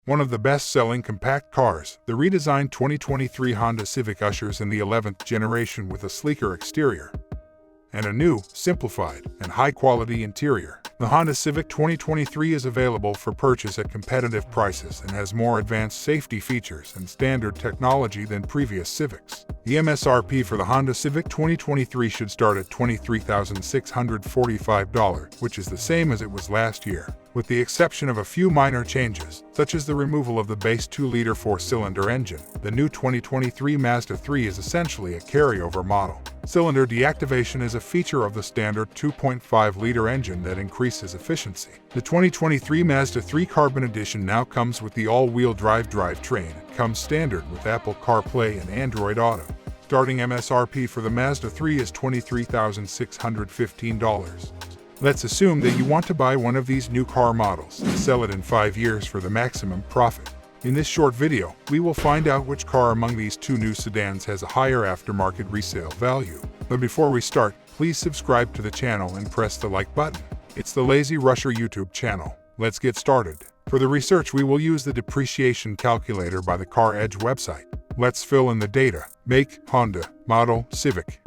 One of the best-selling compact cars, the redesigned 2023 Honda Civic ushers in the 11th generation with a sleeker exterior and a new, simplified, and high-quality interior. The Honda Civic 2023 is available for purchase at competitive prices and has more advanced safety features and standard technology than previous Civics. The MSRP for the Honda Civic 2023 should start at $23,645, which is the same as it was last year, with the exception of a few minor changes, such as the removal of the base 2-liter 4-cylinder engine. The new 2023 Mazda 3 is essentially a carryover model. Cylinder deactivation is a feature of the standard 2.5-liter engine that increases efficiency. The 2023 Mazda 3 Carbon Edition now comes with the all-wheel drive drivetrain and comes standard with Apple CarPlay and Android Auto. Starting MSRP for the Mazda 3 is $23,615. Let's assume that you want to buy one of these new car models and sell it in 5 years for the maximum profit. In this short video, we will find out which car among these two new sedans has a higher aftermarket resale value. But before we start, please subscribe to the channel and press the like button. It's the Lazy Rusher YouTube channel. Let's get started. For the research, we will use the depreciation calculator by the Car Edge website. Let's fill in the data. Make, Honda, model, Civic.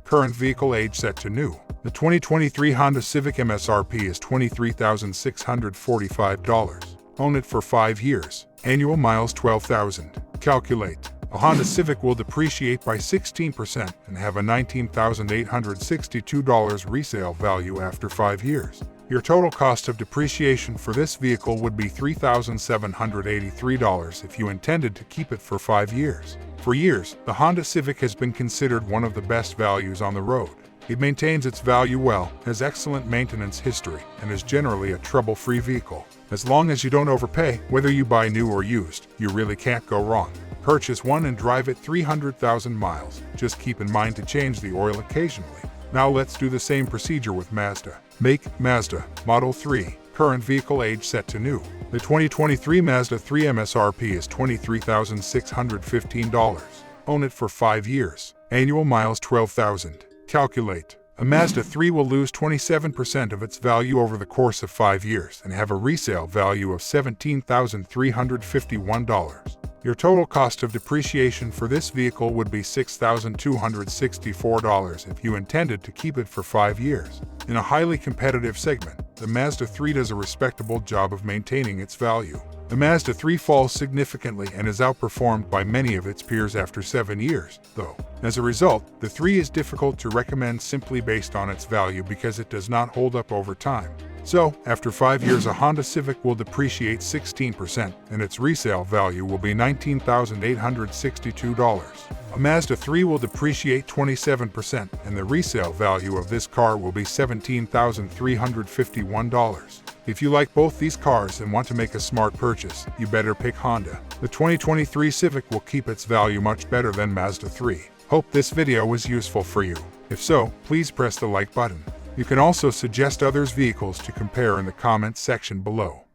Current vehicle age set to new. The 2023 Honda Civic MSRP is $23,645. Own it for 5 years. Annual miles 12,000. Calculate. A Honda Civic will depreciate by 16% and have a $19,862 resale value after 5 years. Your total cost of depreciation for this vehicle would be $3,783 if you intended to keep it for 5 years. For years, the Honda Civic has been considered one of the best values on the road. It maintains its value well, has excellent maintenance history, and is generally a trouble-free vehicle. As long as you don't overpay, whether you buy new or used, you really can't go wrong. Purchase one and drive it 300,000 miles. Just keep in mind to change the oil occasionally. Now let's do the same procedure with Mazda. Make, Mazda, Model 3. Current vehicle age set to new. The 2023 Mazda 3 MSRP is $23,615. Own it for 5 years. Annual miles 12,000. Calculate. A Mazda 3 will lose 27% of its value over the course of 5 years and have a resale value of $17,351. Your total cost of depreciation for this vehicle would be $6,264 if you intended to keep it for 5 years. In a highly competitive segment, the Mazda 3 does a respectable job of maintaining its value. The Mazda 3 falls significantly and is outperformed by many of its peers after 7 years, though. As a result, the 3 is difficult to recommend simply based on its value because it does not hold up over time. So, after 5 years, a Honda Civic will depreciate 16%, and its resale value will be $19,862. A Mazda 3 will depreciate 27%, and the resale value of this car will be $17,351. If you like both these cars and want to make a smart purchase, you better pick Honda. The 2023 Civic will keep its value much better than Mazda 3. Hope this video was useful for you. If so, please press the like button. You can also suggest others' vehicles to compare in the comments section below.